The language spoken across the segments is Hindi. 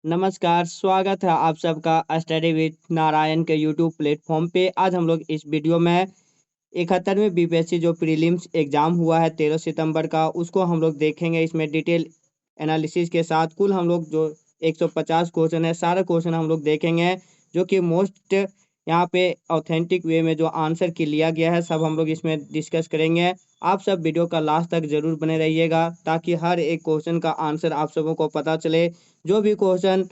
नमस्कार, स्वागत है आप सबका स्टडी विद नारायण के यूट्यूब प्लेटफॉर्म पे। आज हम लोग इस वीडियो में 71वें बीपीएससी जो प्रीलिम्स एग्जाम हुआ है 13 सितंबर का, उसको हम लोग देखेंगे इसमें डिटेल एनालिसिस के साथ। कुल हम लोग जो 150 क्वेश्चन है, सारे क्वेश्चन हम लोग देखेंगे, जो कि मोस्ट यहाँ पे ऑथेंटिक वे में जो आंसर की लिया गया है, सब हम लोग इसमें डिस्कस करेंगे। आप सब वीडियो का लास्ट तक जरूर बने रहिएगा, ताकि हर एक क्वेश्चन का आंसर आप सबों को पता चले। जो भी क्वेश्चन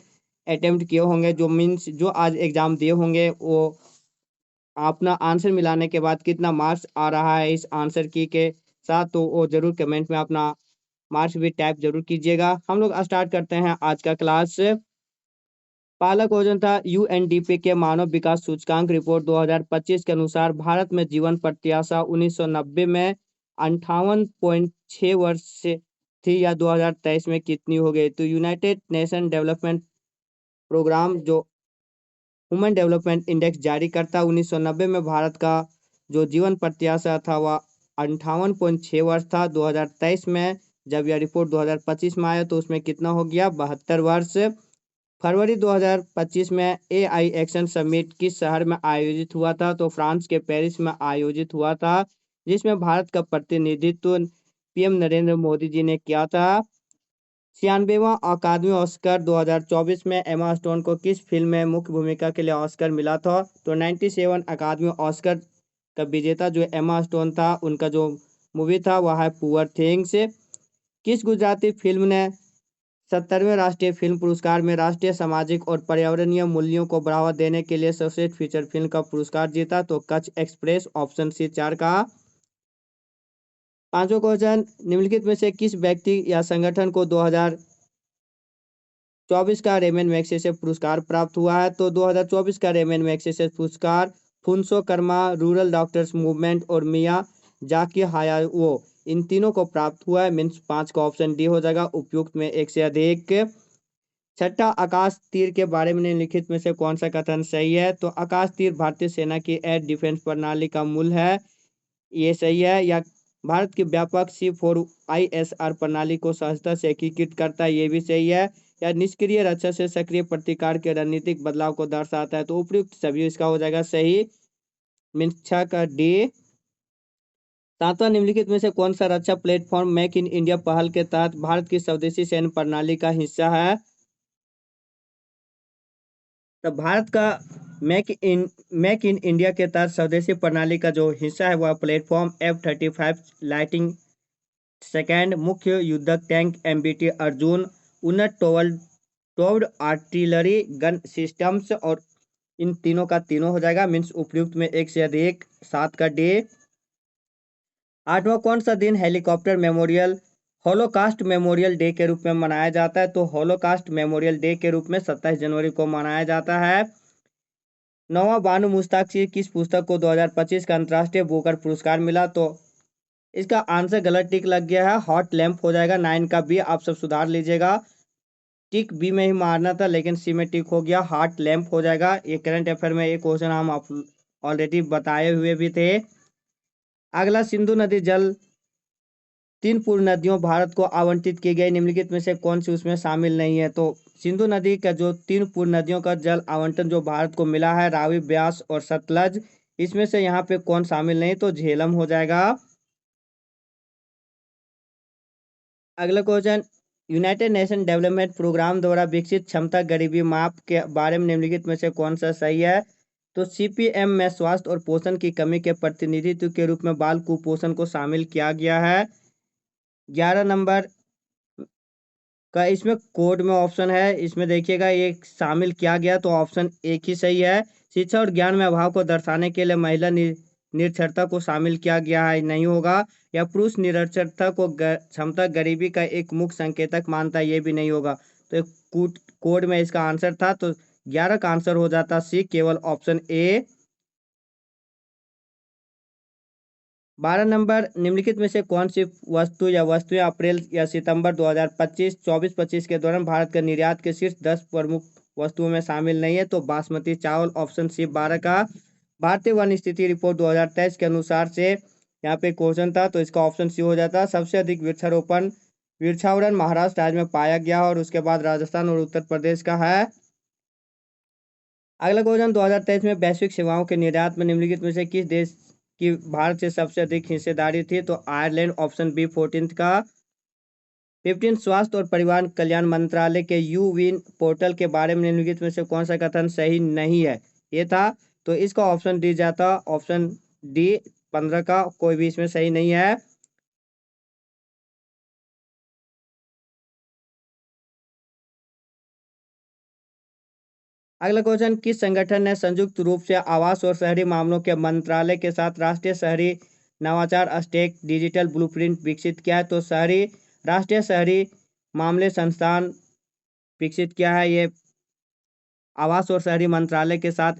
अटेम्प्ट किए होंगे, जो मीन्स जो आज एग्जाम दिए होंगे, वो अपना आंसर मिलाने के बाद कितना मार्क्स आ रहा है इस आंसर की के साथ, तो वो जरूर कमेंट में अपना मार्क्स भी टाइप जरूर कीजिएगा। हम लोग स्टार्ट करते हैं आज का क्लास। पहला क्वेश्चन था, यूएनडीपी के मानव विकास सूचकांक रिपोर्ट 2025 के अनुसार भारत में जीवन प्रत्याशा 1990 में 58.6 वर्ष से थी, या 2023 में कितनी हो गई? तो यूनाइटेड नेशन डेवलपमेंट प्रोग्राम जो ह्यूमन डेवलपमेंट इंडेक्स जारी करता, 1990 में भारत का जो जीवन प्रत्याशा था वह 58.6 वर्ष था। 2023 में जब यह रिपोर्ट 2025 में आया तो उसमें कितना हो गया? 72 वर्ष। फरवरी 2025 में एआई एक्शन समिट किस शहर में आयोजित हुआ था? तो फ्रांस के पेरिस में आयोजित हुआ था, जिसमें भारत का प्रतिनिधित्व पीएम नरेंद्र मोदी जी ने किया था। 96वां अकादमी ऑस्कर 2024 में एमा स्टोन को किस फिल्म में मुख्य भूमिका के लिए ऑस्कर मिला था? तो 97 अकादमी ऑस्कर का विजेता जो एमा स्टोन था, उनका जो मूवी था वह है पुअर थिंग्स। किस गुजराती फिल्म ने 70वें राष्ट्रीय फिल्म पुरस्कार में राष्ट्रीय सामाजिक और पर्यावरणीय मूल्यों को बढ़ावा देने के लिए सर्वश्रेष्ठ फीचर फिल्म का पुरस्कार जीता? तो कच्छ एक्सप्रेस, ऑप्शन सी 4 का। पांचवा क्वेश्चन, निम्नलिखित में से किस व्यक्ति या संगठन को 2024 का रेमन मैग्सेसे पुरस्कार प्राप्त हुआ है? तो 2024 का रेमन मैग्सेसे पुरस्कार फुनसो कर्मा, रूरल डॉक्टर्स मूवमेंट और मिया जाकी हायाओ, इन तीनों को प्राप्त हुआ है। मीन्स 5 का ऑप्शन डी हो जाएगा, उपयुक्त में एक से अधिक। छठा, आकाश तीर के बारे में निम्नलिखित में से कौन सा कथन सही है? तो आकाश तीर भारतीय सेना की एयर डिफेंस प्रणाली का मूल है, ये सही है। या भारत की व्यापक C4ISR प्रणाली को सहजता से एकीकृत करता है, ये भी सही है। या निष्क्रिय रक्षा से सक्रिय प्रतिकार के रणनीतिक बदलाव को दर्शाता है, तो उपयुक्त सभी इसका हो जाएगा सही। मीन्स 6 का डी। सातवां, निम्नलिखित में से कौन सा रक्षा प्लेटफॉर्म मेक इन इंडिया पहल के तहत भारत की स्वदेशी सैन्य प्रणाली का हिस्सा है? तो भारत का मेक इन इंडिया के तहत स्वदेशी प्रणाली का जो हिस्सा है वह प्लेटफॉर्म F-35 लाइटिंग सेकेंड, मुख्य युद्धक टैंक MBT अर्जुन, उन्नत टोवर्ड आर्टिलरी गन सिस्टम्स, और इन तीनों का तीनों हो जाएगा। मीन्स उपयुक्त में एक से अधिक। 7 का डे। आठवां, कौन सा दिन helicopter memorial Holocaust memorial day के रूप में मनाया जाता है? तो होलोकास्ट मेमोरियल डे के रूप में 27 जनवरी को मनाया जाता है। नौवां, बानू मुश्ताक की किस पुस्तक को 2025 का अंतर्राष्ट्रीय बुकर पुरस्कार मिला? तो इसका आंसर गलत टिक लग गया है, हॉट लैंप हो जाएगा। 9 का बी, आप सब सुधार लीजिएगा। टिक बी में ही मारना था, लेकिन सी में टिक हो गया, हॉट लैंप हो जाएगा। ये करंट अफेयर में ये क्वेश्चन हम ऑलरेडी बताए हुए भी थे। अगला, सिंधु नदी जल 3 पूर्ण नदियों भारत को आवंटित की गई, निम्नलिखित में से कौन सी उसमें शामिल नहीं है? तो सिंधु नदी का जो 3 पूर्ण नदियों का जल आवंटन जो भारत को मिला है, रावी, ब्यास और सतलज, इसमें से यहाँ पे कौन शामिल नहीं? तो झेलम हो जाएगा। अगला question, United Nation Development Programme द्वारा विकसित क्षमता गरीबी माप के बारे में निम्नलिखित में से कौन सा सही है? तो CPM में स्वास्थ्य और पोषण की कमी के प्रतिनिधित्व के रूप में बाल कुपोषण को शामिल किया गया है। 11 नंबर का इसमें कोड में ऑप्शन है, इसमें देखिएगा ये शामिल किया गया, तो ऑप्शन एक ही सही है। शिक्षा और ज्ञान में अभाव को दर्शाने के लिए महिला निरक्षरता को शामिल किया गया है, नहीं होगा। या पुरुष निरक्षरता को क्षमता गरीबी का एक मुख्य संकेतक मानता है, ये भी नहीं होगा। तो कोड में इसका आंसर था, तो 11 का आंसर हो जाता सी, केवल ऑप्शन ए। 12 नंबर, निम्नलिखित में से कौन सी वस्तु या वस्तुएं अप्रैल या सितंबर 2025 24-25 के दौरान भारत के निर्यात के शीर्ष 10 प्रमुख वस्तुओं में शामिल नहीं है? तो बासमती चावल, ऑप्शन सी 12 का। भारतीय वन स्थिति रिपोर्ट 2023 के अनुसार से यहाँ पे क्वेश्चन था, तो इसका ऑप्शन सी हो जाता। सबसे अधिक वृक्षारोपण विरछावरन महाराष्ट्र राज्य में पाया गया और उसके बाद राजस्थान और उत्तर प्रदेश का है। अगला क्वेश्चन, 2023 में वैश्विक सेवाओं के निर्यात में निम्नलिखित में से किस देश की भारत से सबसे अधिक हिस्सेदारी थी? तो आयरलैंड, ऑप्शन बी 14 का। 15 स्वास्थ्य और परिवार कल्याण मंत्रालय के यू विन पोर्टल के बारे में निम्नलिखित में से कौन सा कथन सही नहीं है? ये था, तो इसका ऑप्शन डी जाता, ऑप्शन डी 15 का, कोई भी इसमें सही नहीं है। अगला क्वेश्चन, किस संगठन ने संयुक्त रूप से आवास और शहरी मामलों के मंत्रालय के साथ राष्ट्रीय शहरी नवाचार स्टैक डिजिटल ब्लूप्रिंट विकसित किया है? तो राष्ट्रीय शहरी मामले संस्थान विकसित किया है। ये आवास और शहरी मंत्रालय के साथ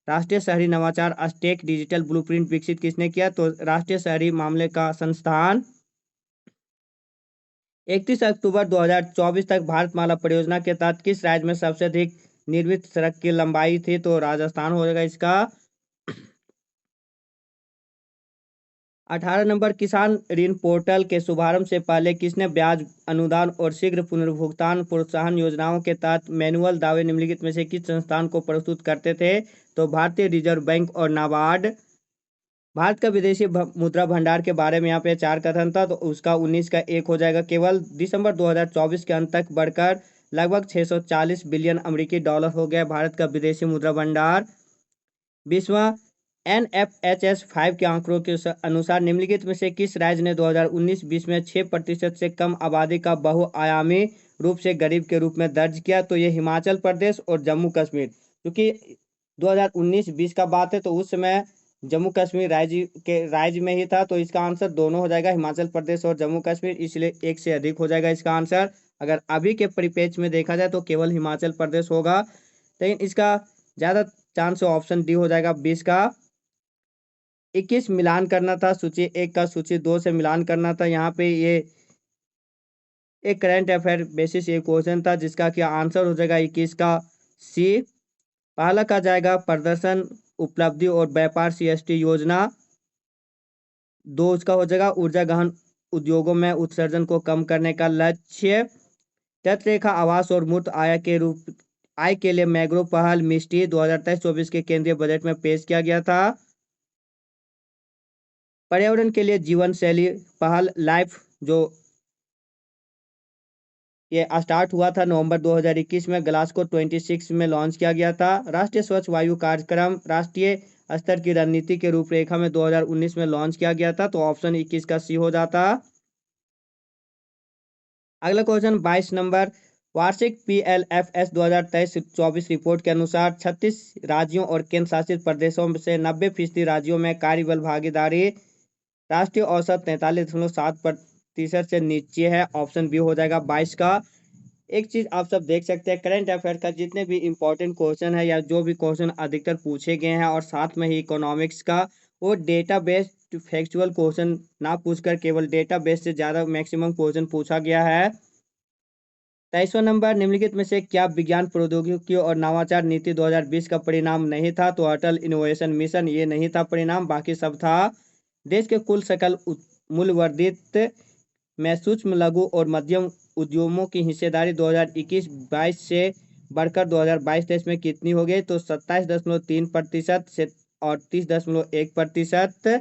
राष्ट्रीय शहरी नवाचार स्टैक डिजिटल ब्लूप्रिंट विकसित किसने किया? तो राष्ट्रीय शहरी मामले का संस्थान। 31 अक्टूबर 2024 तक भारतमाला परियोजना के तहत किस राज्य में सबसे अधिक निर्मित सड़क की लंबाई थी? तो राजस्थान हो जाएगा इसका। 18 नंबर, किसान ऋण पोर्टल के शुभारंभ से पहले किसने ब्याज अनुदान और शीघ्र पुनर्भुगतान प्रोत्साहन योजनाओं के तहत मैनुअल दावे निम्नलिखित में से किस संस्थान को प्रस्तुत करते थे? तो भारतीय रिजर्व बैंक और नाबार्ड। भारत का विदेशी मुद्रा भंडार के बारे में यहाँ पे 4 कथन था, तो उसका 19 का 1 हो जाएगा। केवल दिसंबर 2024 के अंत तक बढ़कर लगभग 640 बिलियन अमेरिकी डॉलर हो गया भारत का विदेशी मुद्रा भंडार। 20वां, NFHS 5 के आंकड़ों के अनुसार निम्नलिखित में से किस राज्य ने 2019-20 में 6% से कम आबादी का बहुआयामी रूप से गरीब के रूप में दर्ज किया? तो ये हिमाचल प्रदेश और जम्मू कश्मीर। क्योंकि 2019-20 का बात है, तो उस समय जम्मू कश्मीर राज्य में ही था, तो इसका आंसर दोनों हो जाएगा, हिमाचल प्रदेश और जम्मू कश्मीर, इसलिए एक से अधिक हो जाएगा इसका आंसर। अगर अभी के परिप्रेक्ष्य में देखा जाए तो केवल हिमाचल प्रदेश होगा, लेकिन इसका ज्यादा चांस ऑप्शन डी हो जाएगा 20 का। 21 मिलान करना था, सूची 1 का सूची 2 से मिलान करना था। यहाँ पे ये एक करंट अफेयर बेसिस ये क्वेश्चन था, जिसका क्या आंसर हो जाएगा 21 का सी। पहला का जाएगा प्रदर्शन उपलब्धि और व्यापार CST योजना। 2 उसका हो जाएगा ऊर्जा गहन उद्योगों में उत्सर्जन को कम करने का लक्ष्य। तटरेखा आवास और मूर्त आय के लिए मैग्रो पहल मिस्टी 2023-24 के केंद्रीय बजट में पेश किया गया था। पर्यावरण के लिए जीवन शैली पहल लाइफ जो ये स्टार्ट हुआ था नवंबर 2021 में, ग्लासगो 26 में लॉन्च किया गया था। राष्ट्रीय स्वच्छ वायु कार्यक्रम राष्ट्रीय स्तर की रणनीति के रूपरेखा में 2019 में लॉन्च किया गया था, तो ऑप्शन 21 का सी हो जाता। अगला क्वेश्चन 22 नंबर, वार्षिक PLFS 2023-24 रिपोर्ट के अनुसार 36 राज्यों और केंद्र शासित प्रदेशों से 90% राज्यों में कार्यबल भागीदारी राष्ट्रीय औसत 43.7% से नीचे है। ऑप्शन बी हो जाएगा 22 का। एक चीज आप सब देख सकते हैं, करंट अफेयर का जितने भी इंपॉर्टेंट क्वेश्चन है या जो भी क्वेश्चन अधिकतर पूछे गए हैं और साथ में ही इकोनॉमिक्स का, वो डेटा बेस्ड फैक्चुअल क्वेश्चन ना पूछकर केवल डेटा बेस से ज्यादा मैक्सिमम क्वेश्चन पूछा गया है। 23वां नंबर, निम्नलिखित में से क्या विज्ञान प्रौद्योगिकी और नवाचार नीति 2020 का परिणाम नहीं था? तो अटल इनोवेशन मिशन ये नहीं था परिणाम, बाकी सब था। देश के कुल सकल मूल्य वर्धित में सूक्ष्म लघु और मध्यम उद्यमों की हिस्सेदारी 2021-22 से बढ़कर 2022-23 में कितनी हो गई? तो 27.3% से और 30.1%।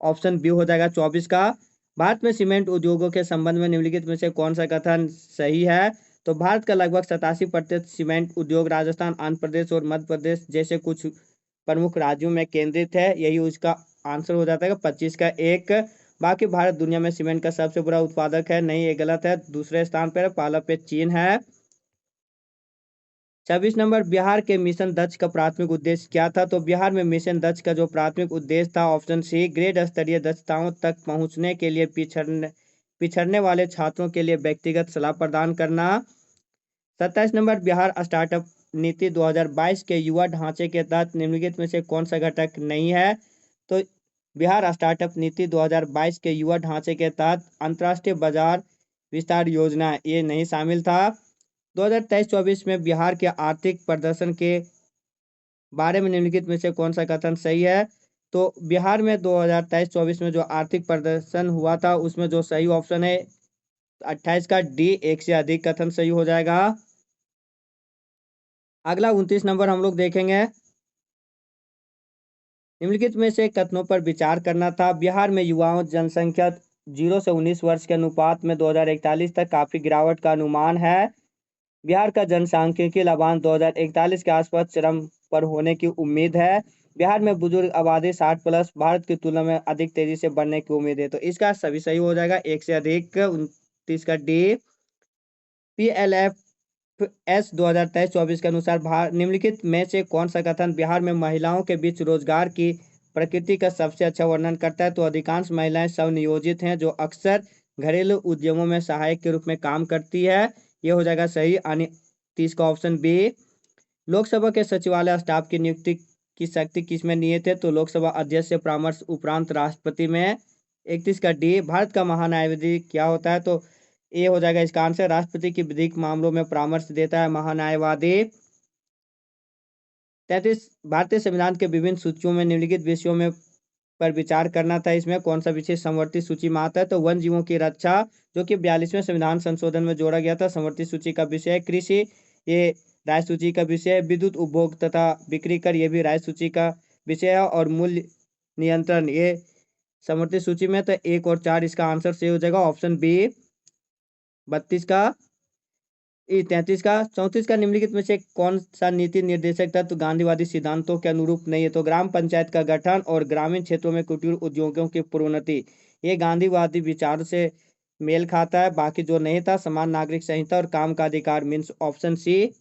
ऑप्शन बी हो जाएगा 24 का। भारत में सीमेंट उद्योगों के संबंध में निम्नलिखित में से कौन सा कथन सही है? तो भारत का लगभग 87% सीमेंट उद्योग राजस्थान, आंध्र प्रदेश और मध्य प्रदेश जैसे कुछ प्रमुख राज्यों में केंद्रित है, यही उसका आंसर हो जाता है 25 का 1। बाकी भारत दुनिया में सीमेंट का सबसे बड़ा उत्पादक है, नहीं, ये गलत है, दूसरे स्थान पर, पहला पे चीन है। 26 नंबर, बिहार के मिशन दक्ष का प्राथमिक उद्देश्य क्या था? तो बिहार में मिशन दक्ष का जो प्राथमिक उद्देश्य था, ऑप्शन सी, ग्रेड स्तरीय दक्षताओं तक पहुंचने के लिए पिछड़ने वाले छात्रों के लिए व्यक्तिगत सलाह प्रदान करना। 27 नंबर, बिहार स्टार्टअप नीति 2022 के युवा ढांचे के तहत निम्नलिखित में से कौन सा घटक नहीं है? तो बिहार स्टार्टअप नीति 2022 के युवा ढांचे के तहत अंतर्राष्ट्रीय बाजार विस्तार योजना ये नहीं शामिल था। 2023-24 में बिहार के आर्थिक प्रदर्शन के बारे में निम्नलिखित में से कौन सा कथन सही है? तो बिहार में 2023-24 में जो आर्थिक प्रदर्शन हुआ था, उसमें जो सही ऑप्शन है 28 का डी, एक से अधिक कथन सही हो जाएगा। अगला 29 नंबर हम लोग देखेंगे। निम्नलिखित में से कथनों पर विचार करना था। बिहार में युवाओं जनसंख्या 0 से 19 वर्ष के अनुपात में 2041 तक काफी गिरावट का अनुमान है। बिहार का जनसांख्यिकीय लवांश 2041 के आसपास चरम पर होने की उम्मीद है। बिहार में बुजुर्ग आबादी 60 प्लस भारत की तुलना में अधिक तेजी से बढ़ने की उम्मीद है। तो इसका सभी सही हो जाएगा, एक से अधिक। 29 का डी। PLFS 2023-24 के अनुसार निम्नलिखित में से कौन सा कथन बिहार में महिलाओं के बीच रोजगार की प्रकृति का सबसे अच्छा वर्णन करता है? तो अधिकांश महिलाएं स्वनियोजित हैं जो अक्सर घरेलू उद्यमों में सहायक के रूप में काम करती है। ये हो जाएगा सही। 30 का ऑप्शन बी। लोकसभा के सचिवालय स्टाफ की नियुक्ति की शक्ति किसमें निहित है? तो लोकसभा अध्यक्ष से परामर्श उपरांत राष्ट्रपति में। 31 का डी। भारत का महान्यायवादी क्या होता है? तो ये हो जाएगा इसका आंसर। राष्ट्रपति की विधिक मामलों में परामर्श देता है महान्यायवादी। 33 भारतीय संविधान के विभिन्न सूचियों में निम्नलिखित विषयों में पर विचार करना था। इसमें कौन सा विषय संवर्ती सूची में आता है? तो वन जीवों की रक्षा, जो कि 42वें संविधान संशोधन में जोड़ा गया था, संवर्ती सूची का विषय है। कृषि, ये राय सूची का विषय है। विद्युत उपभोग तथा बिक्री कर, ये भी राय सूची का विषय है। और मूल्य नियंत्रण, ये संवर्ती सूची में। तो 1 और 4 इसका आंसर सही हो जाएगा, ऑप्शन बी। 32 का 33 का 34 का निम्नलिखित में से कौन सा नीति निर्देशक तत्व गांधीवादी सिद्धांतों के अनुरूप नहीं है? तो ग्राम पंचायत का गठन और ग्रामीण क्षेत्रों में कुटीर उद्योगों की प्रोन्नति, ये गांधीवादी विचारों से मेल खाता है। बाकी जो नहीं था, समान नागरिक संहिता और काम का अधिकार, मीन्स ऑप्शन सी।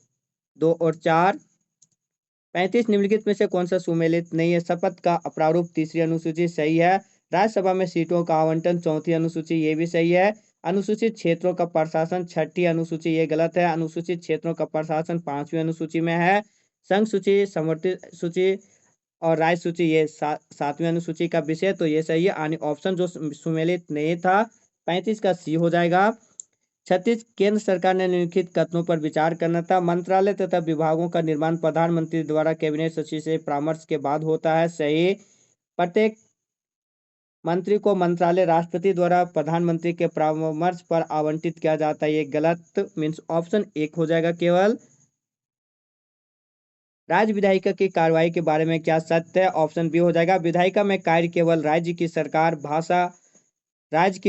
2 और 4। 35 निम्नलिखित में से कौन सा सुमेलित नहीं है? शपथ का प्रारूप तीसरी अनुसूची सही है। राज्यसभा में सीटों का आवंटन चौथी अनुसूची, ये भी सही है। अनुसूचित क्षेत्रों का प्रशासन छठी अनुसूची, ये गलत है। अनुसूचित क्षेत्रों का प्रशासन 5वीं अनुसूची में है। संघ सूची, समवर्ती सूची और राज्य सूची, ये 7वीं अनुसूची का विषय, तो ये सही है। ऑप्शन जो सुमेलित नहीं था 35 का सी हो जाएगा। 36 केंद्र सरकार ने निम्नलिखित कथनों पर विचार करना था। मंत्रालय तथा विभागों का निर्माण प्रधानमंत्री द्वारा कैबिनेट सचिव से परामर्श के बाद होता है, सही। प्रत्येक मंत्री को मंत्रालय राष्ट्रपति द्वारा प्रधानमंत्री के परामर्श पर आवंटित किया जाता है, ये गलत, मीन्स ऑप्शन 1 हो जाएगा केवल। राज्य विधायिका की कार्रवाई के बारे में क्या सत्य है? ऑप्शन बी हो जाएगा। विधायिका में कार्य केवल राज्य की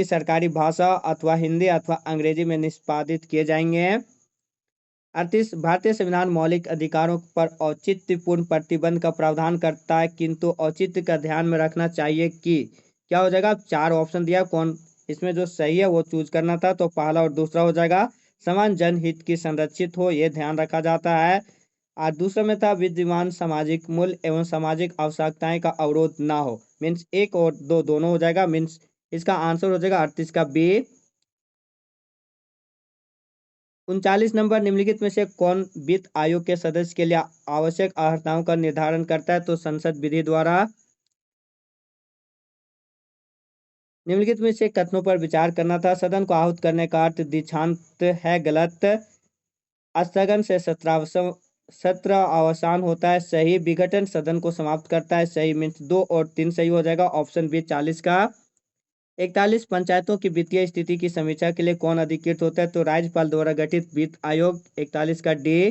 सरकारी भाषा अथवा हिंदी अथवा अंग्रेजी में निष्पादित किए जाएंगे। 38 भारतीय संविधान मौलिक अधिकारों पर औचित्यपूर्ण प्रतिबंध का प्रावधान करता है, किंतु औचित्य का ध्यान में रखना चाहिए कि क्या हो जाएगा? 4 ऑप्शन दिया, कौन इसमें जो सही है वो चूज करना था। तो पहला और दूसरा हो जाएगा। समान जनहित की संरक्षित हो, ये ध्यान रखा जाता है। और दूसरा में था विद्यमान सामाजिक मूल्य एवं सामाजिक आवश्यकताएं का अवरोध ना हो, मीन्स 1 और 2 दोनों हो जाएगा, मीन्स इसका आंसर हो जाएगा 38 का बी। 39 नंबर निम्नलिखित में से कौन वित्त आयोग के सदस्य के लिए आवश्यक अर्हताओं का निर्धारण करता है? तो संसद विधि द्वारा। निम्नलिखित में से कथनों पर विचार करना था। सदन को आहूत करने का अर्थ दीक्षांत है, गलत। स्थगन से सत्र अवसान होता है, सही। विघटन सदन को समाप्त करता है, सही, मीन्स 2 और 3 सही हो जाएगा, ऑप्शन बी। 40 का 41 पंचायतों की वित्तीय स्थिति की समीक्षा के लिए कौन अधिकृत होता है? तो राज्यपाल द्वारा गठित वित्त आयोग। 41 का डी।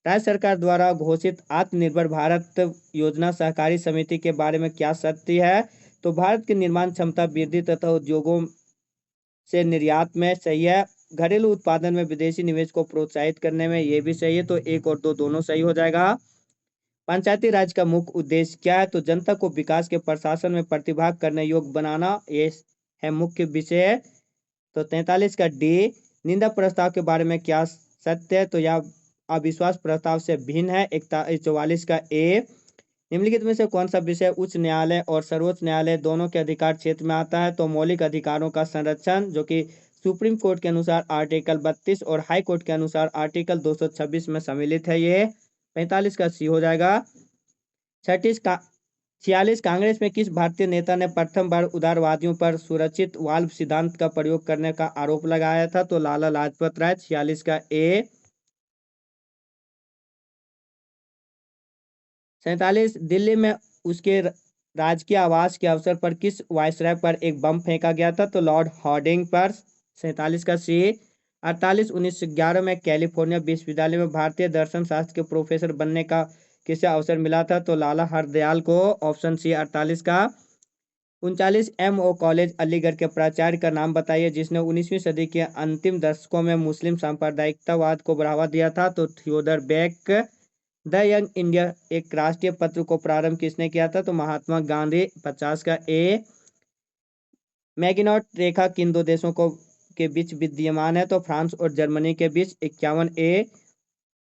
राज्य सरकार द्वारा घोषित आत्मनिर्भर भारत योजना सहकारी समिति के बारे में क्या सत्य है? तो भारत की निर्माण क्षमता वृद्धि तथा उद्योगों से निर्यात में, सही है। घरेलू उत्पादन में विदेशी निवेश को प्रोत्साहित करने में, ये भी सही है। तो 1 और 2 दोनों सही हो जाएगा। पंचायती राज का मुख्य उद्देश्य क्या है? तो जनता को विकास के प्रशासन में प्रतिभाग करने योग्य बनाना, ये है मुख्य विषय। तो 43 का डी। निंदा प्रस्ताव के बारे में क्या सत्य है? तो यह अविश्वास प्रस्ताव से भिन्न है, 44 का ए। निम्नलिखित में से कौन सा विषय उच्च न्यायालय और सर्वोच्च न्यायालय दोनों के अधिकार क्षेत्र में आता है? तो मौलिक अधिकारों का संरक्षण, जो कि सुप्रीम कोर्ट के अनुसार आर्टिकल 32 और हाई कोर्ट के अनुसार आर्टिकल 226 में सम्मिलित है, ये 45 का सी हो जाएगा। 46 कांग्रेस में किस भारतीय नेता ने प्रथम बार उदारवादियों पर सुरक्षित वाल्व सिद्धांत का प्रयोग करने का आरोप लगाया था? तो लाला लाजपत राय। 46 का ए। 47 दिल्ली में उसके राजकीय आवास के अवसर पर किस वायसराय पर एक बम फेंका गया था? तो लॉर्ड हार्डिंग पर। 47 का सी। 48 1911 में कैलिफोर्निया विश्वविद्यालय में भारतीय दर्शन शास्त्र के प्रोफेसर बनने का किसे अवसर मिला था? तो लाला हरदयाल को, ऑप्शन सी 48 का। 39 MO कॉलेज अलीगढ़ के प्राचार्य का नाम बताइए जिसने 19वीं सदी के अंतिम दशकों में मुस्लिम सांप्रदायिकतावाद को बढ़ावा दिया था? तो Theodore Beck. The Young India एक राष्ट्रीय पत्र को प्रारंभ किसने किया था? तो महात्मा गांधी, 50 का ए। मैगिनॉट रेखा किन दो देशों को के बीच विद्यमान है? तो फ्रांस और जर्मनी के बीच, 51 ए।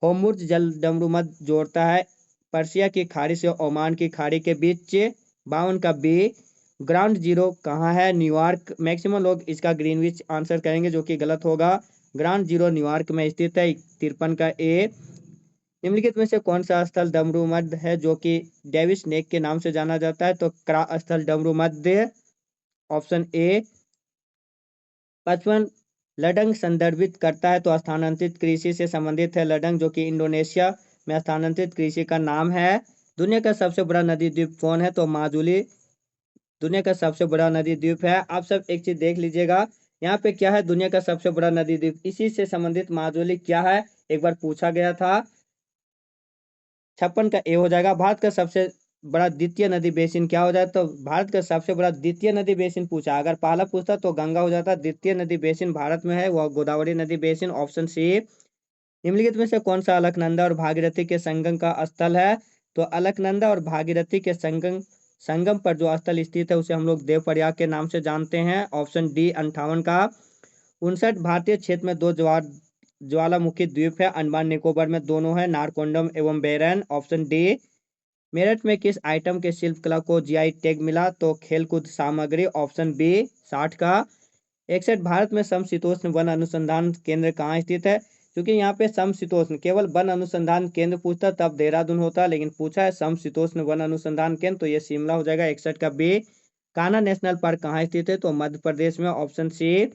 होर्मुज जल डमरूमध्य जोड़ता है पर्शिया की खाड़ी से ओमान की खाड़ी के बीच, 52 का बी। ग्राउंड जीरो कहाँ है? न्यूयॉर्क। मैक्सिमम लोग इसका ग्रीनविच आंसर करेंगे जो कि गलत होगा। ग्राउंड जीरो न्यूयॉर्क में स्थित है, 53 का ए। निम्नलिखित में से कौन सा स्थल डमरूमध्य है जो कि डेविस नेक के नाम से जाना जाता है? तो क्रा स्थल डमरूमध्य, ऑप्शन ए। 55 लडंग संदर्भित करता है तो स्थानांतरित कृषि से संबंधित है। लडंग जो कि इंडोनेशिया में स्थानांतरित कृषि का नाम है। दुनिया का सबसे बड़ा नदी द्वीप कौन है? तो माजुली दुनिया का सबसे बड़ा नदी द्वीप है। आप सब एक चीज देख लीजिएगा, यहाँ पे क्या है? दुनिया का सबसे बड़ा नदी द्वीप, इसी से संबंधित माजुली क्या है, एक बार पूछा गया था। 56 का ए हो जाएगा। भारत का सबसे बड़ा द्वितीय नदी बेसिन क्या हो जाए? तो भारत का सबसे बड़ा द्वितीय नदी बेसिन पूछा, अगर पहला पूछता तो गंगा हो जाता। द्वितीय नदी बेसिन भारत में है वह गोदावरी नदी बेसिन, ऑप्शन सी। निम्नलिखित में से कौन सा अलकनंदा और भागीरथी के संगम का स्थल है? तो अलकनंदा और भागीरथी के संगम पर जो स्थल स्थित है उसे हम लोग देवप्रयाग के नाम से जानते हैं, ऑप्शन डी 58 का। 59 भारतीय क्षेत्र में दो ज्वालामुखी द्वीप है, अंडमान निकोबार में दोनों है, नारकोंडम एवं बेरन, ऑप्शन डी। मेरठ में किस आइटम के शिल्पकला को जीआई टैग मिला? तो खेलकूद सामग्री, ऑप्शन बी 60 का। 61 भारत में समशीतोष्ण वन अनुसंधान केंद्र कहाँ स्थित है? क्योंकि यहाँ पे समशीतोष्ण केवल वन अनुसंधान केंद्र पूछता तब देहरादून होता, लेकिन पूछा है समशीतोष्ण वन अनुसंधान केंद्र तो ये शिमला हो जाएगा, 61 का बी। कान्हा नेशनल पार्क कहाँ स्थित है? तो मध्य प्रदेश में, ऑप्शन सी।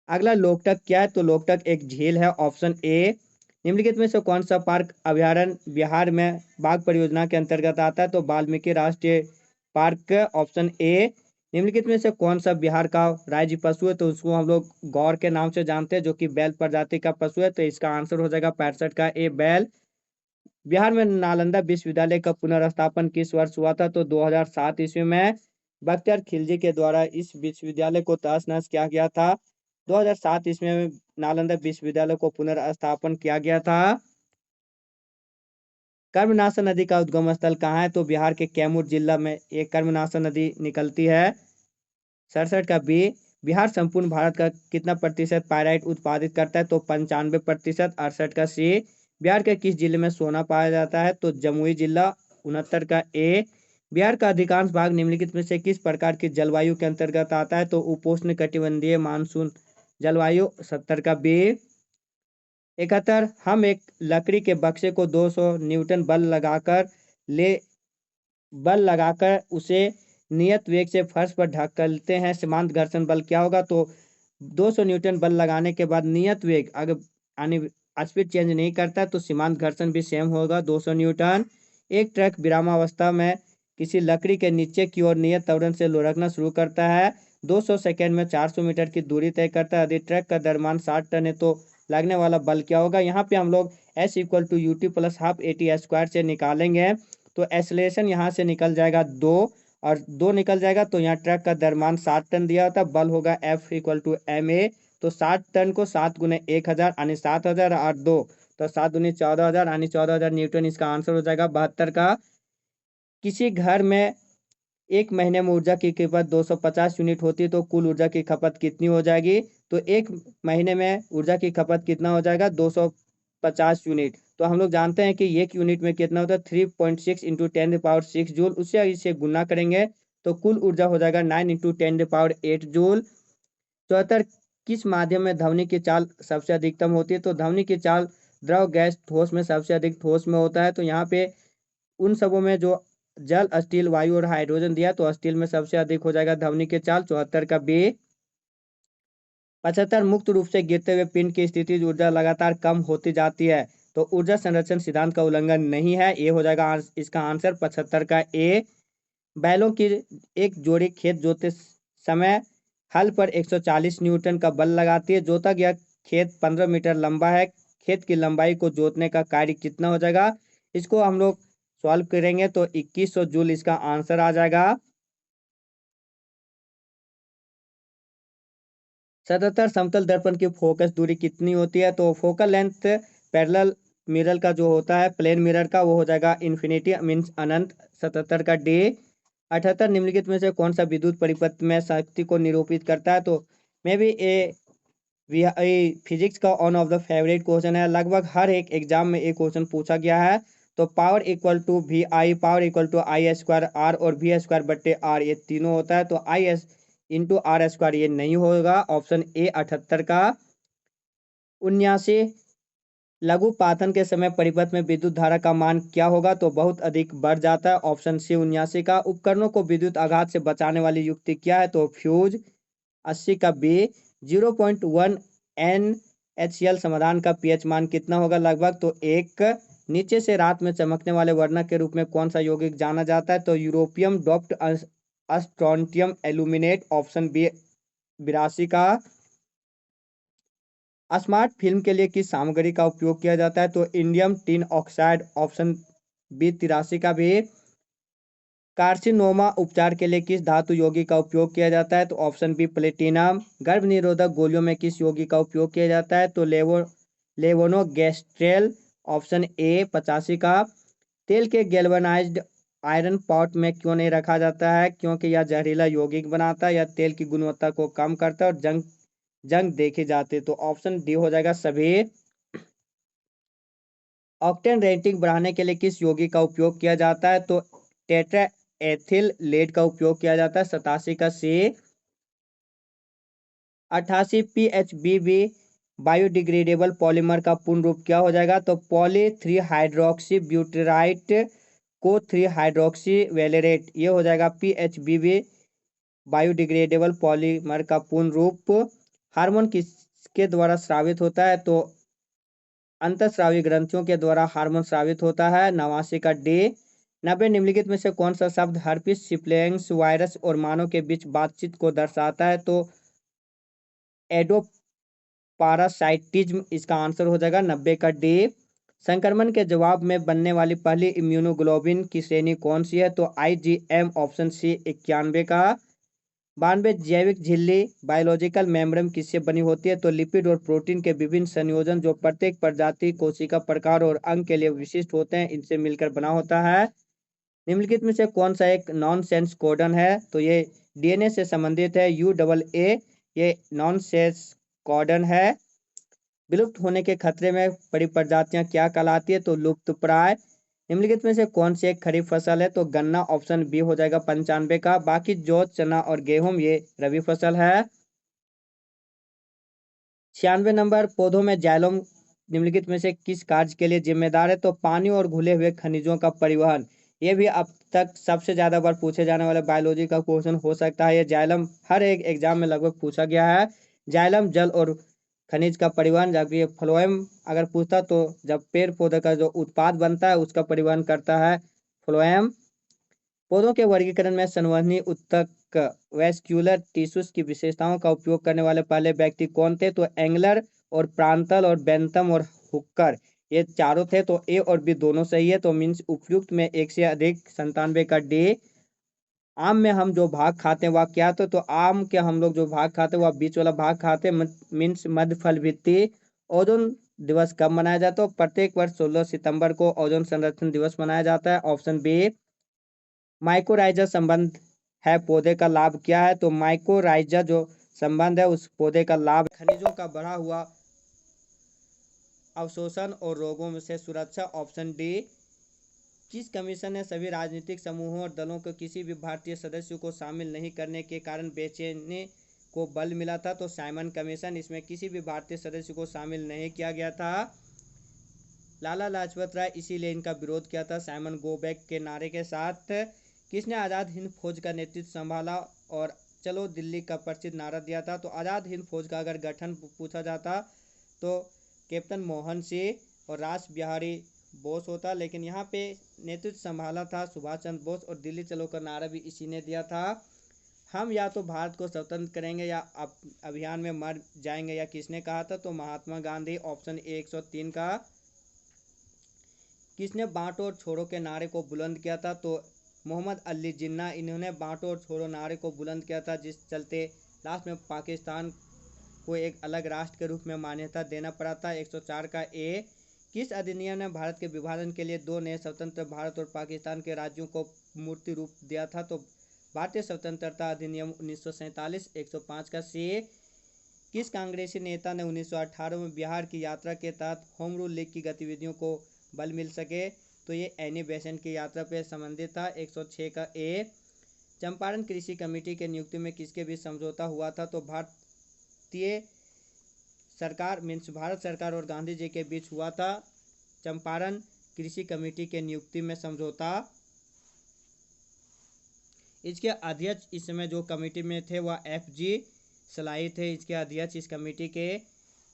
अगला लोकटक क्या है? तो लोकटक एक झील है, ऑप्शन ए। निम्नलिखित में से कौन सा पार्क अभ्यारण्य बिहार में बाघ परियोजना के अंतर्गत आता है? तो वाल्मीकि राष्ट्रीय पार्क, ऑप्शन ए। निम्नलिखित में से कौन सा बिहार का राज्य पशु है? तो उसको हम लोग गौर के नाम से जानते हैं जो कि बैल प्रजाति का पशु है, तो इसका आंसर हो जाएगा 65 का ए, बैल। बिहार में नालंदा विश्वविद्यालय का पुनर्स्थापन किस वर्ष हुआ था? तो 2007 ईस्वी में बख्तियार खिलजी के द्वारा इस विश्वविद्यालय को तहस नहस किया गया था। 2007 ईस्वी में नालंदा विश्वविद्यालय को पुनर्स्थापन किया गया था। कर्मनाशा नदी का उद्गम स्थल कहाँ है? तो बिहार के कैमूर जिला में एक कर्मनाशा नदी निकलती है, 67 का बी। बिहार संपूर्ण भारत का कितना प्रतिशत पायराइट उत्पादित करता है? तो 95%, 68 का सी। बिहार के किस जिले में सोना पाया जाता है? तो जमुई जिला, 69 का ए। बिहार का अधिकांश भाग निम्नलिखित में से किस प्रकार की जलवायु के अंतर्गत आता है? तो उपोष्ण कटिबंधीय मानसून जलवायु, 70 का बी। 71 हम एक लकड़ी के बक्से को 200 न्यूटन बल लगाकर उसे नियत वेग से फर्श पर ढकलते हैं, सीमांत घर्षण बल क्या होगा? तो 200 न्यूटन बल लगाने के बाद नियत वेग अगर यानी स्पीड चेंज नहीं करता तो सीमांत घर्षण भी सेम होगा, 200 न्यूटन। एक ट्रक विरामावस्था में किसी लकड़ी के नीचे की ओर नियत त्वरण से लुढ़कना शुरू करता है, 200 सेकेंड में 400 मीटर की दूरी तय करता है। यदि ट्रक का द्रव्यमान 60 टन है तो लगने वाला बल क्या होगा? यहाँ पे हम लोग S = UT + ½ AT स्क्वायर से निकालेंगे तो एक्सेलरेशन यहाँ से निकल जाएगा 2 और 2 निकल जाएगा तो यहाँ ट्रक का द्रव्यमान 60 टन दिया होता, बल होगा F = ma। तो 60 टन को 7 × 1000 यानी 7000 और 2 तो 7 दूनी 14000 यानी 14000 न्यूटन इसका आंसर हो जाएगा, 72 का। किसी घर में एक महीने में ऊर्जा की खपत 250 यूनिट होती है तो कुल ऊर्जा की खपत कितनी हो जाएगी? तो एक महीने में ऊर्जा की खपत कितना हो जाएगा? 250 यूनिट। तो हम लोग जानते हैं कि एक यूनिट में कितना होता है? 3.6 × 10⁶ जूल। उससे इसे गुना करेंगे तो कुल ऊर्जा हो जाएगा 9 × 10⁸ जूल। 74 किस माध्यम में ध्वनि की चाल सबसे अधिकतम होती है? तो ध्वनि की चाल द्रव, गैस, ठोस में सबसे अधिक ठोस में होता है। तो यहाँ पे उन सबों में जो जल, स्टील, वायु और हाइड्रोजन दिया तो स्टील में सबसे अधिक हो जाएगा ध्वनि की चाल, 74 का बी। 75 मुक्त रूप से गिरते हुए पिंड की स्थिति ऊर्जा लगातार कम होती जाती है तो ऊर्जा संरक्षण सिद्धांत का उल्लंघन नहीं है, ये हो जाएगा इसका आंसर, 75 का ए। बैलों की एक जोड़ी खेत जोतते समय हल पर 140 न्यूटन का बल लगाती है। जोता गया खेत 15 मीटर लंबा है। खेत की लंबाई को जोतने का कार्य कितना हो जाएगा? इसको हम लोग सॉल्व करेंगे तो 2100 जूल इसका आंसर आ जाएगा। 77 समतल दर्पण की फोकस दूरी कितनी होती है? तो फोकल लेंथ पैरेलल मिरर का जो होता है, प्लेन मिरर का, वो हो जाएगा इन्फिनिटी मीन्स अनंत। 77 का डी। 78 निम्नलिखित में से कौन सा विद्युत परिपथ में शक्ति को निरूपित करता है? तो मे बी फिजिक्स का one of the favourite question है। लगभग हर एक एग्जाम में एक क्वेश्चन पूछा गया है। तो power equal to V I, power equal to I square R और वी स्क्वायर बट्टे आर, ये तीनों होता है। तो I S into R square ये नहीं होगा। ऑप्शन ए 78 का। 79 लघु पातन के समय परिपथ में विद्युत धारा का मान क्या होगा? तो बहुत अधिक बढ़ जाता है। ऑप्शन सी 79 का। उपकरणों को विद्युत आघात से बचाने वाली युक्ति क्या है? तो फ्यूज। 80 का बी। 0.1 NaCl समाधान का पीएच मान कितना होगा लगभग? तो 1। नीचे से रात में चमकने वाले वर्णक के रूप में कौन सा यौगिक जाना जाता है? तो europium doped strontium aluminate. Option B 82 का। स्मार्ट फिल्म के लिए किस सामग्री का उपयोग किया जाता है? तो indium tin oxide. Option B 83 का भी। कार्सिनोमा उपचार के लिए किस धातु यौगिक का उपयोग किया जाता है? तो ऑप्शन बी प्लेटिनम। गर्भ निरोधक गोलियों में किस यौगिक का उपयोग किया जाता है? तो लेवोनोगेस्ट्रेल। ऑप्शन ए 85 का। तेल के गैल्वेनाइज्ड आयरन पॉट में क्यों नहीं रखा जाता है? क्योंकि यह जहरीला यौगिक बनाता है, यह तेल की गुणवत्ता को कम करता है और जंग जंग देखे जाते। तो ऑप्शन डी हो जाएगा सभी। ऑक्टेन रेटिंग बढ़ाने के लिए किस यौगिक का उपयोग किया जाता है? तो टेट्रा एथिल लेड का उपयोग किया जाता है। 87 का सी। 88 PHBB बायोडिग्रेडेबल पॉलीमर का पूर्ण रूप क्या हो जाएगा? तो पॉली 3 हाइड्रोक्सी ब्यूटेराइट को 3 हाइड्रोक्सी वेलेरेट, ये हो जाएगा PHBB बायोडिग्रेडेबल पॉलीमर का पूर्ण रूप। हार्मोन किसके द्वारा स्रावित होता है? तो अंतःस्रावी ग्रंथियों के द्वारा हार्मोन स्रावित होता है। 89 का डी। 90 निम्नलिखित में से कौन सा शब्द हर्पिस सिम्प्लेक्स वायरस और मानव के बीच बातचीत को दर्शाता है? तो एडोपारासाइटिज्म इसका आंसर हो जाएगा। 90 का डी। संक्रमण के जवाब में बनने वाली पहली इम्यूनोग्लोबिन की श्रेणी कौन सी है? तो IgM। ऑप्शन सी 91 का। 92 जैविक झिल्ली बायोलॉजिकल मेम्ब्रेन किससे बनी होती है? तो लिपिड और प्रोटीन के विभिन्न संयोजन जो प्रत्येक प्रजाति, कोशिका प्रकार और अंग के लिए विशिष्ट होते हैं, इनसे मिलकर बना होता है। निम्नलिखित में से कौन सा एक नॉन सेंस कोडन है? तो ये DNA से संबंधित है। UAA ये नॉन सेंस कोडन है। विलुप्त होने के खतरे में पड़ी प्रजातियां क्या कहलाती है? तो लुप्त प्राय। निम्नलिखित में से कौन सी एक खरीफ फसल है? तो गन्ना। ऑप्शन बी हो जाएगा 95 का। बाकी जौ, चना और गेहूं ये रबी फसल है। 96 नंबर, पौधों में जाइलम निम्नलिखित में से किस कार्य के लिए जिम्मेदार है? तो पानी और घुले हुए खनिजों का परिवहन। ये भी अब तक सबसे ज्यादा बार पूछे जाने वाले बायोलॉजी का क्वेश्चन हो सकता है। ये जाइलम हर एक एग्जाम में लगभग पूछा गया है। जाइलम जल और खनिज का परिवहन, जबकि फ्लोएम अगर पूछता तो जब पेड़ पौधे का जो उत्पाद बनता है उसका परिवहन करता है फ्लोएम। पौधों के वर्गीकरण में संवहनी ऊतक वेस्क्यूलर टिश्यूज की विशेषताओं का उपयोग करने वाले पहले व्यक्ति कौन थे? तो एंगलर और प्रांतल और बेंथम और हुक्कर, ये चारों थे। तो ए और बी दोनों सही है। तो मीन्स उपयुक्त में एक से अधिक। 97 का डी। आम में हम जो भाग खाते हैं वह क्या? तो आम के हम लोग जो भाग खाते हैं वह बीच वाला भाग खाते हैं, मीन्स मध्य फल भित्ति। ओजोन दिवस कब मनाया जाता है? प्रत्येक वर्ष 16 सितंबर को ओजोन संरक्षण दिवस मनाया जाता है। Option B. माइकोराइजा संबंध है पौधे का लाभ क्या है? तो माइकोराइजा जो संबंध है उस पौधे का लाभ खनिजों का बढ़ा हुआ अवशोषण और रोगों में से सुरक्षा। Option D. किस कमीशन ने सभी राजनीतिक समूहों और दलों को किसी भी भारतीय सदस्य को शामिल नहीं करने के कारण बेचैनी को बल मिला था? तो साइमन कमीशन। इसमें किसी भी भारतीय सदस्य को शामिल नहीं किया गया था। लाला लाजपत राय इसीलिए इनका विरोध किया था साइमन गो बैक के नारे के साथ। किसने आज़ाद हिंद फौज का नेतृत्व संभाला और चलो दिल्ली का प्रसिद्ध नारा दिया था? तो आज़ाद हिंद फौज का अगर गठन पूछा जाता तो कैप्टन मोहन सिंह और रास बिहारी बोस होता, लेकिन यहाँ पे नेतृत्व संभाला था सुभाष चंद्र बोस और दिल्ली चलो का नारा भी इसी ने दिया था। हम या तो भारत को स्वतंत्र करेंगे या अभियान में मर जाएंगे, या किसने कहा था? तो महात्मा गांधी। ऑप्शन ए 103 का। किसने बांटो और छोड़ो के नारे को बुलंद किया था? तो मोहम्मद अली जिन्ना, इन्होंने बांटो और छोड़ो नारे को बुलंद किया था, जिस चलते लास्ट में पाकिस्तान को एक अलग राष्ट्र के रूप में मान्यता देना पड़ा था। 104 का ए। किस अधिनियम ने भारत के विभाजन के लिए दो नए स्वतंत्र भारत और पाकिस्तान के राज्यों को मूर्ति रूप दिया था? तो भारतीय स्वतंत्रता अधिनियम 1947। 105 का सी। किस कांग्रेसी नेता ने 1918 में बिहार की यात्रा के तहत होम रूल लीग की गतिविधियों को बल मिल सके? तो ये एनी बेसेंट की यात्रा पर संबंधित था। 106 का ए। चंपारण कृषि कमेटी के नियुक्ति में किसके बीच समझौता हुआ था? तो भारतीय सरकार भारत सरकार और गांधी जी के बीच हुआ था चंपारण कृषि कमेटी के नियुक्ति में समझौता। इसके अध्यक्ष इस समय जो कमेटी में थे वह FG सलाई थे, इसके अध्यक्ष इस कमेटी के।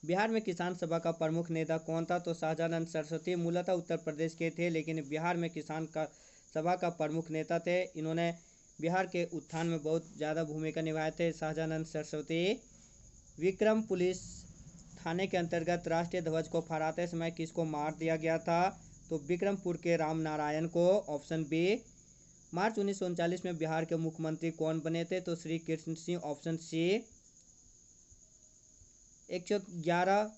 बिहार में किसान सभा का प्रमुख नेता कौन था? तो शाहजानंद सरस्वती, मूलतः उत्तर प्रदेश के थे, लेकिन बिहार में किसान का सभा का प्रमुख नेता थे। इन्होंने बिहार के उत्थान में बहुत ज़्यादा भूमिका निभाए थे, शाहजानंद सरस्वती। विक्रम पुलिस थाने के अंतर्गत राष्ट्रीय ध्वज को फहराते समय किसको मार दिया गया था? तो विक्रमपुर के राम नारायण को। Option B. मार्च 1939 में बिहार के मुख्यमंत्री कौन बने थे? तो श्री कृष्ण सिंह। Option C. 111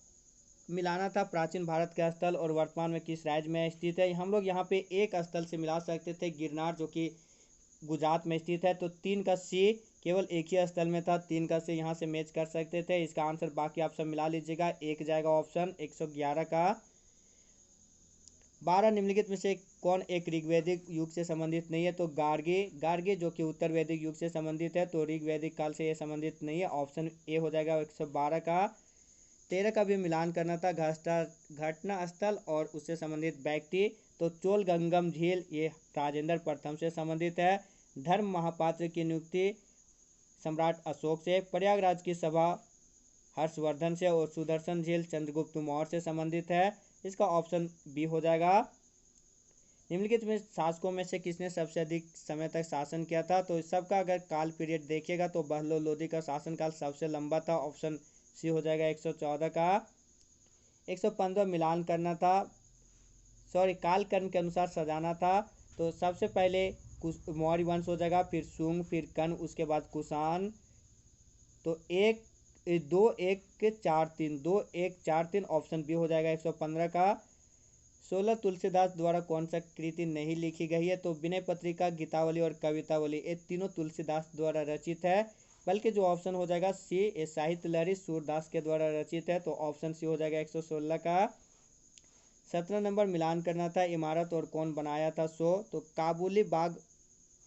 मिलाना था प्राचीन भारत के स्थल और वर्तमान में किस राज्य में स्थित है? हम लोग यहाँ पे एक स्थल से मिला सकते थे, गिरनार, जो कि गुजरात में स्थित है। तो 3 का सी, केवल एक ही स्थल में था। 3 का सी यहाँ से मैच कर सकते थे। इसका आंसर बाकी आप सब मिला लीजिएगा, एक जाएगा ऑप्शन 111 का। 12 निम्नलिखित में से कौन एक ऋग्वैदिक युग से संबंधित नहीं है? तो गार्गी जो कि उत्तर वैदिक युग से संबंधित है, तो ऋग्वैदिक काल से ये संबंधित नहीं है। ऑप्शन ए हो जाएगा 112 का। 13 का भी मिलान करना था, घटना स्थल और उससे संबंधित व्यक्ति। तो चोल गंगम झील ये राजेंद्र प्रथम से संबंधित है। धर्म महापात्र की नियुक्ति सम्राट अशोक से। प्रयागराज की सभा हर्षवर्धन से। और सुदर्शन झील चंद्रगुप्त मौर्य से संबंधित है। इसका ऑप्शन बी हो जाएगा। निम्नलिखित में शासकों में से किसने सबसे अधिक समय तक शासन किया था? तो सबका अगर काल पीरियड देखिएगा तो बहलोल लोधी का शासनकाल सबसे लंबा था। ऑप्शन सी हो जाएगा 114 का। 115 मिलान करना था, सॉरी कालकर्ण के अनुसार सजाना था। तो सबसे पहले मौर्य वंश हो जाएगा, फिर शुंग, फिर कर्ण, उसके बाद कुषाण। तो 2-1-4-3 ऑप्शन बी हो जाएगा 115 का। 16 तुलसीदास द्वारा कौन सा कृति नहीं लिखी गई है? तो विनय पत्रिका, गीतावली और कवितावली, ये तीनों तुलसीदास द्वारा रचित है। बल्कि जो ऑप्शन हो जाएगा सी, ये साहित्य लहरी सूरदास के द्वारा रचित है। तो ऑप्शन सी हो जाएगा 116 का। 17 नंबर मिलान करना था, इमारत और कौन बनाया था? तो काबुली बाग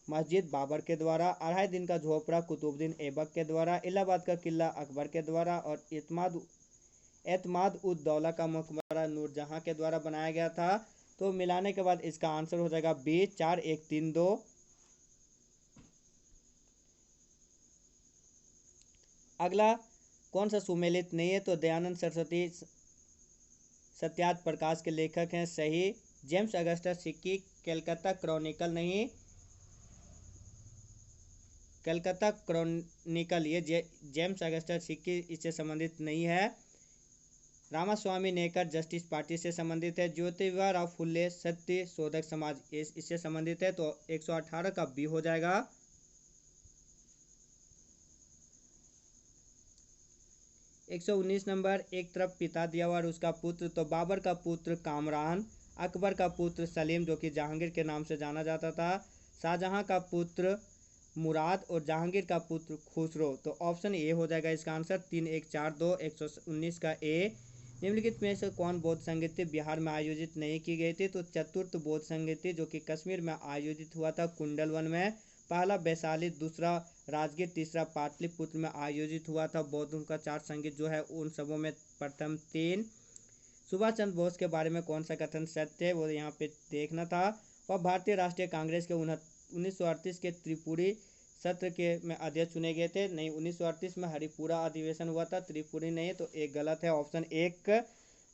मस्जिद बाबर के द्वारा। 2.5 दिन का झोपड़ा कुतुबुद्दीन ऐबक के द्वारा। इलाहाबाद का किला अकबर के द्वारा। और एतमाद उद दौला का मकबरा नूरजहां के द्वारा बनाया गया था। तो मिलाने के बाद इसका आंसर हो जाएगा बी, 4-1-3-2। अगला कौन सा सुमेलित नहीं है? तो दयानंद सरस्वती सत्यार्थ प्रकाश के लेखक हैं, सही। जेम्स अगस्टस सिक्की, कलकत्ता क्रॉनिकल नहीं, कलकत्ता क्रॉनिकल ये जेम्स अगस्टस सिक्की इससे संबंधित नहीं है। रामास्वामी नेकर जस्टिस पार्टी से संबंधित है। ज्योतिबा राव फुल्ले सत्य शोधक समाज इससे संबंधित है। तो 118 का बी हो जाएगा। 119 नंबर, एक तरफ पिता दिया हुआ और उसका पुत्र। तो बाबर का पुत्र कामरान, अकबर का पुत्र सलीम जो कि जहांगीर के नाम से जाना जाता था, शाहजहां का पुत्र मुराद और जहांगीर का पुत्र खुसरो। तो ऑप्शन ए हो जाएगा इसका आंसर, 3-1-4-2। 119 का ए। निम्नलिखित में से कौन बौद्ध संगीति बिहार में आयोजित नहीं की गई थी? तो चतुर्थ बौद्ध संगीति जो कि कश्मीर में आयोजित हुआ था कुंडलवन में। पहला वैशाली, दूसरा राजगीर, तीसरा पाटलिपुत्र में आयोजित हुआ था। बौद्धों का 4 संगीत जो है उन सबों में प्रथम 3। सुभाष चंद्र बोस के बारे में कौन सा कथन सत्य है वो यहाँ पे देखना था। वह भारतीय राष्ट्रीय कांग्रेस के 1938 के त्रिपुरी सत्र के में अध्यक्ष चुने गए थे। नहीं, 1938 में हरिपुरा अधिवेशन हुआ था, त्रिपुरी नहीं, तो एक गलत है, ऑप्शन 1।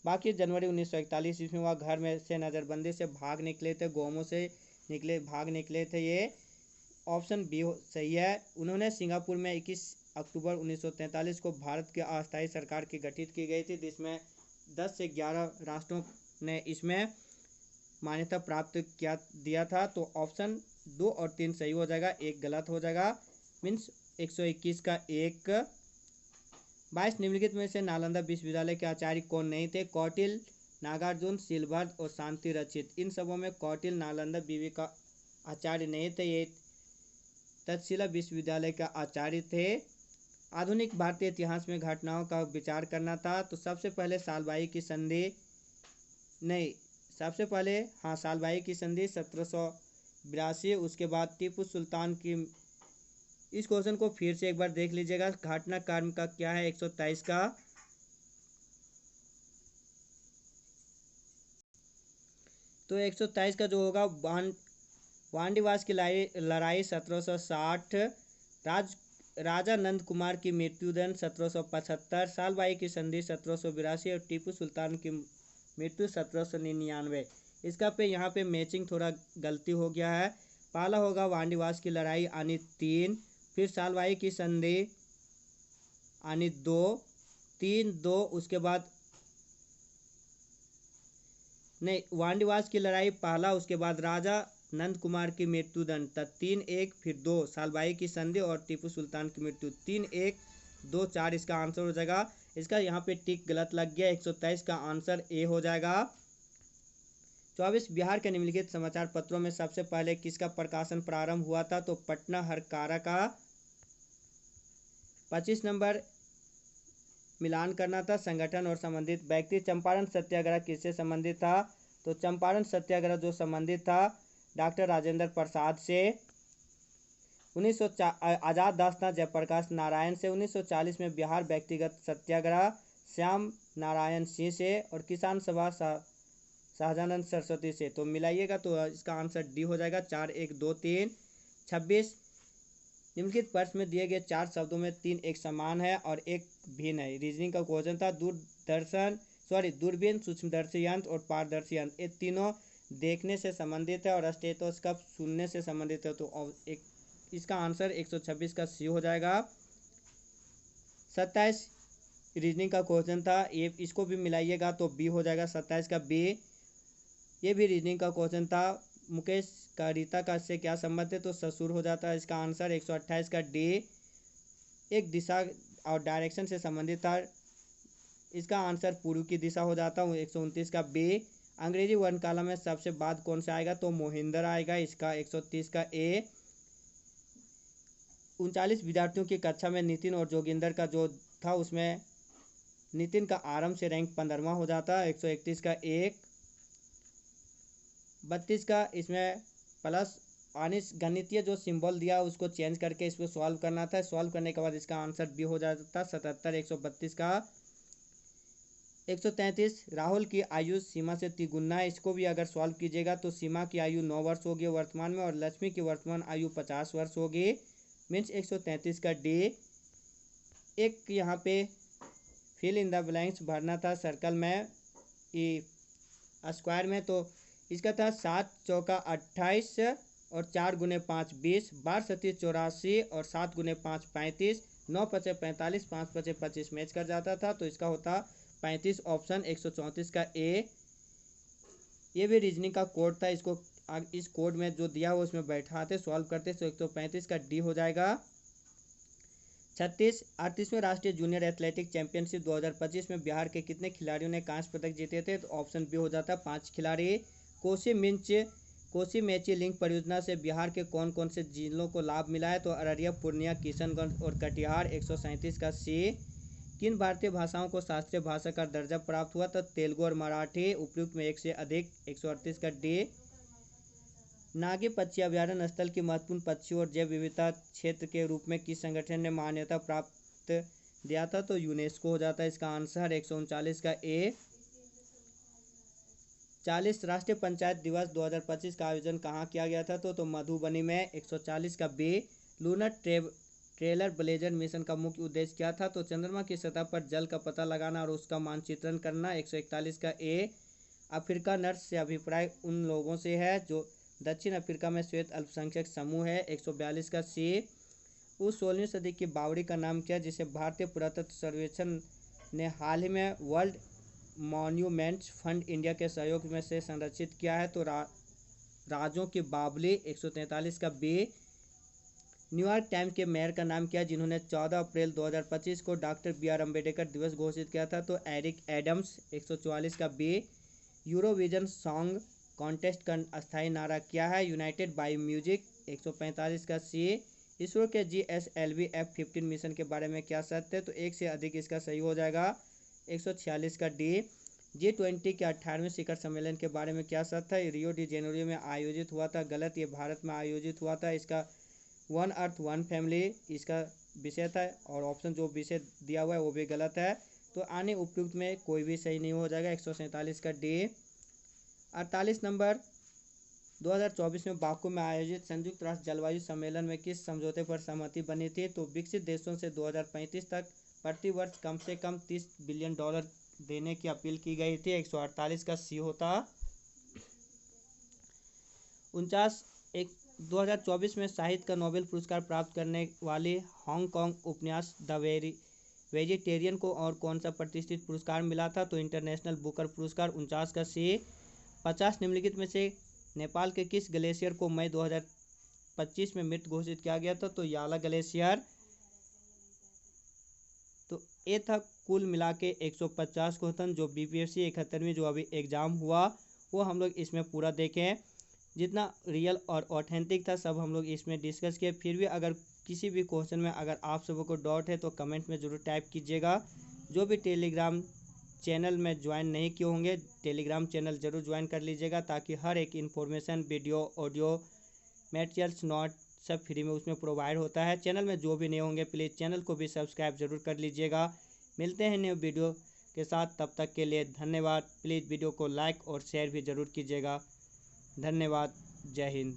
बाकी जनवरी 1941 ईस्वी में वह घर में से नज़रबंदी से भाग निकले थे, गोमों से भाग निकले थे ये। ऑप्शन बी सही है। उन्होंने सिंगापुर में 21 अक्टूबर 1943 को भारत के अस्थायी सरकार की गठित की गई थी, जिसमें 10 से 11 राष्ट्रों ने इसमें मान्यता प्राप्त दिया था। तो ऑप्शन 2 और 3 सही हो जाएगा, एक गलत हो जाएगा। मीन्स 121 का एक। 22 निम्नलिखित में से नालंदा विश्वविद्यालय के आचार्य कौन नहीं थे? कौटिल्य, नागार्जुन, सिलभद्र और शांति रचित। इन सबों में कौटिल्य नालंदा विवि का आचार्य नहीं थे, ये तक्षशिला विश्वविद्यालय का आचार्य थे। आधुनिक भारतीय इतिहास में घटनाओं का विचार करना था, तो सबसे पहले सालबाई की संधि नहीं, सबसे पहले सालबाई की संधि 1782। उसके बाद टीपू सुल्तान की। इस क्वेश्चन को फिर से एक बार देख लीजिएगा। घटनाक्रम का क्या है 123 का? तो 123 का जो होगा वांडीवास की लड़ाई 1760, राजा नंद कुमार की मृत्युदंड 1775, सालबाई की संधि 1782 और टीपू सुल्तान की मृत्यु 1799। इसका पे यहाँ पे मैचिंग थोड़ा गलती हो गया है। पहला होगा वांडीवास की लड़ाई आनी 3, फिर सालबाई की संधि आनी 2, 3 2, उसके बाद नहीं, वांडीवास की लड़ाई पहला, उसके बाद राजा नंद कुमार की मृत्युदंड 3 1, फिर 2 सालबाई की संधि और टीपू सुल्तान की मृत्यु 3 1 2 4 इसका आंसर हो जाएगा। इसका यहाँ पे टिक गलत लग गया, 123 का आंसर ए हो जाएगा। 24 बिहार के निम्नलिखित समाचार पत्रों में सबसे पहले किसका प्रकाशन प्रारंभ हुआ था? तो पटना हरकारा का। 25 नंबर मिलान करना था संगठन और संबंधित व्यक्ति। चंपारण सत्याग्रह किससे संबंधित था? तो चंपारण सत्याग्रह जो संबंधित था डॉक्टर राजेंद्र प्रसाद से। 1904 आजाद दास्तां जयप्रकाश नारायण से। 1940 में बिहार व्यक्तिगत सत्याग्रह श्याम नारायण सिंह से। और किसान सभा शाहजानंद सरस्वती से। तो मिलाइएगा तो इसका आंसर डी हो जाएगा, 4 1 2 3। 26 निम्नलिखित प्रश्न में दिए गए 4 शब्दों में 3 एक समान है और एक भिन्न है। रीजनिंग का क्वेश्चन था। दूरबीन, सूक्ष्मदर्शी यंत्र और पारदर्शी यंत्र, ये तीनों देखने से संबंधित है और स्टेथोस्कोप सुनने से संबंधित है। तो एक इसका आंसर 126 का सी हो जाएगा। 27 रीजनिंग का क्वेश्चन था, ये इसको भी मिलाइएगा तो बी हो जाएगा, 27 का बी। ये भी रीजनिंग का क्वेश्चन था। मुकेश का रीता का से क्या संबंध है? तो ससुर हो जाता है। इसका आंसर 128 का डी। एक दिशा और डायरेक्शन से संबंधित था, इसका आंसर पूर्व की दिशा हो जाता है, 129 का बी। अंग्रेजी वर्णमाला में सबसे बाद कौन सा आएगा? तो मोहिंदर आएगा, इसका 130 का ए। 39 विद्यार्थियों की कक्षा में नितिन और जोगिंदर का जो था उसमें नितिन का आरंभ से रैंक 15वां हो जाता है, 131 का एक। 32 का इसमें प्लस अनिश गणितीय जो सिंबल दिया उसको चेंज करके इसको सॉल्व करना था। सॉल्व करने के बाद इसका आंसर बी हो जाता, 77 132 का। 133 राहुल की आयु सीमा से तिगुना है, इसको भी अगर सॉल्व कीजिएगा तो सीमा की आयु 9 वर्ष होगी वर्तमान में और लक्ष्मी की वर्तमान आयु 50 वर्ष होगी। मीन्स 133 का डी। एक यहाँ पे फिल इन द ब्लैंक्स भरना था सर्कल में, स्क्वायर में। तो इसका था 7 चौका 28 और 4 गुने 5 20, 12 सत्ती 84 और 7 गुने 5 35, 9 पचे 45, 5 पचे 25 मैच कर जाता था। तो इसका होता 35, ऑप्शन 134 का ए। ये भी रीजनिंग का कोड था, इसको इस कोड में जो दिया हुआ उसमें बैठाते सॉल्व करते तो 135 का डी हो जाएगा। 36 38वें राष्ट्रीय जूनियर एथलेटिक चैंपियनशिप 2025 में बिहार के कितने खिलाड़ियों ने कांस्य पदक जीते थे? तो ऑप्शन बी हो जाता 5 खिलाड़ी। कोसी मेची लिंक परियोजना से बिहार के कौन कौन से जिलों को लाभ मिला है? तो अररिया, पूर्णिया, किशनगंज और कटिहार, 137 का सी। किन भारतीय भाषाओं को शास्त्रीय भाषा का दर्जा प्राप्त हुआ? तो तेलुगु और मराठी, उपयुक्त में एक से अधिक, 138 का डी। नागी पक्षी अभ्यारण्य स्थल की महत्वपूर्ण पक्षी और जैव विविधता क्षेत्र के रूप में किस संगठन ने मान्यता प्राप्त दिया था? तो यूनेस्को हो जाता है, इसका आंसर 139 का ए। 40 राष्ट्रीय पंचायत दिवस 2025 का आयोजन कहाँ किया गया था? तो मधुबनी में, 140 का B. Lunar trailblazer mission का मुख्य उद्देश्य क्या था? तो चंद्रमा की सतह पर जल का पता लगाना और उसका मानचित्रण करना, 141 का ए। अफ्रीका नर्स से अभिप्राय उन लोगों से है जो दक्षिण अफ्रीका में श्वेत अल्पसंख्यक समूह है। 142 का सी। उस 16वीं सदी की बावड़ी का नाम क्या, जिसे भारतीय पुरातत्व सर्वेक्षण ने हाल ही में वर्ल्ड मॉन्यूमेंट्स फंड इंडिया के सहयोग में से संरक्षित किया है? तो राजों की बावली। 143 का बी। न्यूयॉर्क टाइम्स के मेयर का नाम क्या, जिन्होंने 14 अप्रैल 2025 को डॉक्टर बी.आर. अम्बेडकर दिवस घोषित किया था? तो एरिक एडम्स। 144 का बी। यूरोविजन सॉन्ग कॉन्टेस्ट का अस्थायी नारा क्या है? United by music. 145 का सी। इसरो के GSLV F-15 मिशन के बारे में क्या सत्य है? तो एक से अधिक इसका सही हो जाएगा। 146 का डी। G20 के 18वें शिखर सम्मेलन के बारे में क्या सत्य है? रियो डी जेनेरियो में आयोजित हुआ था। गलत, ये भारत में आयोजित हुआ था। इसका वन अर्थ वन फैमिली इसका विषय था, और ऑप्शन जो विषय दिया हुआ है वो भी गलत है। तो आने उपयुक्त में कोई भी सही नहीं हो जाएगा। 147 का डी। 48 नंबर, 2024 में बाकू में आयोजित संयुक्त राष्ट्र जलवायु सम्मेलन में किस समझौते पर सहमति बनी थी? तो विकसित देशों से 2035 तक प्रति वर्ष कम से कम $30 बिलियन देने की अपील की गई थी। 148 का सी होता। 2024 में साहित्य का नोबेल पुरस्कार प्राप्त करने वाली हांगकांग उपन्यास द वेजिटेरियन को और कौन सा प्रतिष्ठित पुरस्कार मिला था? तो इंटरनेशनल बुकर पुरस्कार। 49 का सी। 50 निम्नलिखित में से नेपाल के किस ग्लेशियर को मई 2025 में मृत घोषित किया गया था? तो याला ग्लेशियर। तो ये था कुल मिला के 150 क्वेश्चन जो BPSC 71वीं जो अभी एग्ज़ाम हुआ वो हम लोग इसमें पूरा देखें। जितना रियल और ऑथेंटिक था सब हम लोग इसमें डिस्कस किए। फिर भी अगर किसी भी क्वेश्चन में अगर आप सबों को डाउट है तो कमेंट में ज़रूर टाइप कीजिएगा। जो भी टेलीग्राम चैनल में ज्वाइन नहीं किए होंगे, टेलीग्राम चैनल ज़रूर ज्वाइन कर लीजिएगा, ताकि हर एक information, video, audio, materials, note सब फ्री में उसमें प्रोवाइड होता है। चैनल में जो भी नए होंगे प्लीज़ चैनल को भी सब्सक्राइब जरूर कर लीजिएगा। मिलते हैं न्यू वीडियो के साथ, तब तक के लिए धन्यवाद। प्लीज़ वीडियो को लाइक और शेयर भी ज़रूर कीजिएगा। धन्यवाद। जय हिंद।